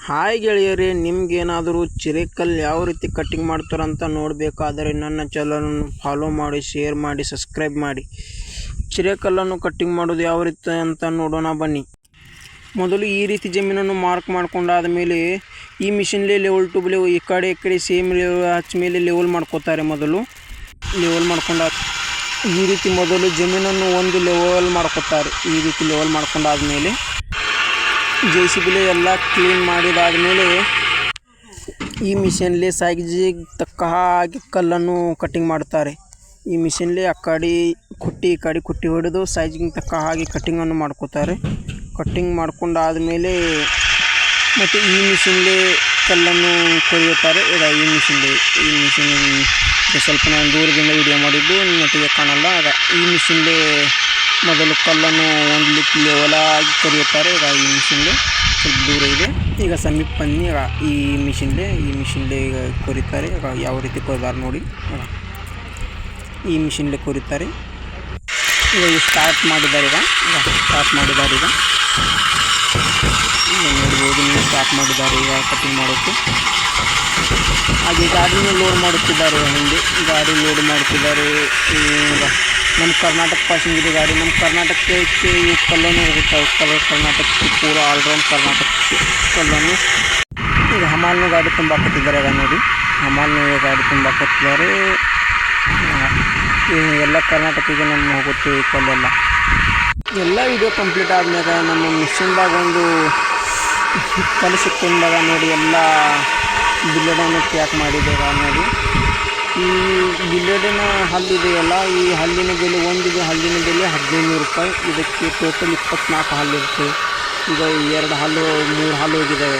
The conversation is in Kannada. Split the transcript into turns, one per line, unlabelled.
ಹಾಯ್ ಗೆಳೆಯರೇ, ನಿಮಗೇನಾದರೂ ಚಿರೆಕಲ್ಲು ಯಾವ ರೀತಿ ಕಟ್ಟಿಂಗ್ ಮಾಡ್ತಾರಂತ ನೋಡಬೇಕಾದರೆ ನನ್ನ ಚಾನಲನ್ನು ಫಾಲೋ ಮಾಡಿ, ಶೇರ್ ಮಾಡಿ, ಸಬ್ಸ್ಕ್ರೈಬ್ ಮಾಡಿ. ಚಿರೆಕಲ್ಲನ್ನು ಕಟ್ಟಿಂಗ್ ಮಾಡೋದು ಯಾವ ರೀತಿ ಅಂತ ನೋಡೋಣ ಬನ್ನಿ. ಮೊದಲು ಈ ರೀತಿ ಜಮೀನನ್ನು ಮಾರ್ಕ್ ಮಾಡ್ಕೊಂಡಾದ ಮೇಲೆ ಈ ಮಿಷಿನ್ಲೇ ಲೆವೆಲ್ ಟು ಲೆವೆಲ್ ಈ ಕಡೆ ಸೇಮ್ ಲೆವೆಲ್ ಹಚ್ಚ ಮೇಲೆ ಲೆವೆಲ್ ಮಾಡ್ಕೋತಾರೆ. ಮೊದಲು ಲೆವೆಲ್ ಮಾಡ್ಕೊಂಡ ಈ ರೀತಿ ಮೊದಲು ಜಮೀನನ್ನು ಒಂದು ಲೆವೆಲ್ ಮಾಡ್ಕೋತಾರೆ. ಈ ರೀತಿ ಲೆವೆಲ್ ಮಾಡ್ಕೊಂಡಾದ್ಮೇಲೆ JCB ಎಲ್ಲ ಕ್ಲೀನ್ ಮಾಡಿದಾದಮೇಲೆ ಈ ಮಿಷನ್ಲೇ ಸೈಜಿಗೆ ತಕ್ಕ ಹಾಗೆ ಕಲ್ಲನ್ನು ಕಟ್ಟಿಂಗ್ ಮಾಡ್ತಾರೆ. ಈ ಮಿಷನ್ಲೇ ಆ ಕಡೆ ಕುಟ್ಟಿ ಹೊಡೆದು ಸೈಜಿಗೆ ತಕ್ಕ ಹಾಗೆ ಕಟ್ಟಿಂಗನ್ನು ಮಾಡ್ಕೋತಾರೆ. ಕಟ್ಟಿಂಗ್ ಮಾಡ್ಕೊಂಡಾದಮೇಲೆ ಮತ್ತು ಈ ಮಿಷನ್ಲೇ ಕಲ್ಲನ್ನು ಕೊರೆಯುತ್ತಾರೆ. ಈ ಮಿಷನ್ ಸ್ವಲ್ಪ ನಾನು ದೂರದಿಂದ ವಿಡಿಯೋ ಮಾಡಿದ್ದು ನೆಟ್ಟಿಗೆ ಕಾಣಲ್ಲ. ಈ ಮಿಷನ್ಲೇ ಮೊದಲು ಕಲ್ಲನ್ನು ಒಂದು ಲೆವೆಲಾಗಿ ಕೊರೆಯುತ್ತಾರೆ. ಈ ಮಿಷನ್ಲೇ ಸ್ವಲ್ಪ ದೂರ ಇದೆ, ಈಗ ಸಮೀಪ ಬನ್ನಿ. ಈ ಮಿಷನ್ಲೇ ಈಗ ಕೊರಿತಾರೆ. ಯಾವ ರೀತಿ ಕೊರಿದಾರೆ ನೋಡಿ. ಈ ಮಿಷನ್ಲೇ ಕೊರಿತಾರೆ. ಈಗ ಸ್ಟಾರ್ಟ್ ಮಾಡಿದ್ದಾರೆ. ಈಗ ನೋಡ್ಬೋದು ನೀವು, ಸ್ಟಾರ್ಟ್ ಮಾಡಿದ್ದಾರೆ ಈಗ ಕಟಿಂಗ್ ಮಾಡೋಕ್ಕೆ. ಹಾಗೆ ಗಾಡಿನ ಲೋಡ್ ಮಾಡುತ್ತಿದ್ದಾರೆ. ಹಿಂದೆ ಗಾಡಿ ಲೋಡ್ ಮಾಡುತ್ತಿದ್ದಾರೆ. ಈಗ ನಮ್ಮ ಕರ್ನಾಟಕ ಪಾಸಿಂಗ್ ಇದೆ ಗಾಡಿ. ನಮ್ಮ ಕರ್ನಾಟಕಕ್ಕೆ ಈ ಕಲ್ಲನ್ನು ಹೋಗುತ್ತವೆ. ಕರ್ನಾಟಕಕ್ಕೆ ಪೂರ ಆಲ್ರೌಂಡ್ ಕರ್ನಾಟಕಕ್ಕೆ ಕಲ್ಲನ್ನು ಈಗ ಹಮಾಲ್ನ ಗಾಡಿ ತುಂಬಾಕತ್ತಿದ್ದಾರೆ. ನೋಡಿ, ಹಮಾಲ್ನ ಗಾಡಿ ತುಂಬಾಕತ್ತಿದ್ದಾರೆ. ಎಲ್ಲ ಕರ್ನಾಟಕಕ್ಕೆ ನಮ್ಮ ಹೋಗುತ್ತೆ ಈ ಕಲ್ಲೆಲ್ಲ. ಎಲ್ಲ ವಿಡಿಯೋ ಕಂಪ್ಲೀಟ್ ಆದ್ಮ್ಯಾಗ ನಮ್ಮ ಮಿಷನ್ದಾಗ ಒಂದು ಕಲ್ಲು ಸಿಕ್ಕೊಂಡಾಗ ನೋಡಿ, ಎಲ್ಲ ಬಿಲ್ಲೆಡನ್ನು ಪ್ಯಾಕ್ ಮಾಡಿದಾಗ ನೋಡಿ. ಈ ಬಿಲ್ಲೆಡಿನ ಹಲ್ಲಿದೆಯಲ್ಲ, ಈ ಹಲ್ಲಿನ ಬೆಲೆ ಹಲ್ಲಿನ ಬೆಲೆ 1500 ರೂಪಾಯಿ. ಇದಕ್ಕೆ ಟೋಟಲ್ 24 ಹಲ್ಲಿರುತ್ತೆ. ಈಗ 2 ಹಲ್ಲು 3 ಹಲ್ಲು ಹೋಗಿದ್ದಾವೆ.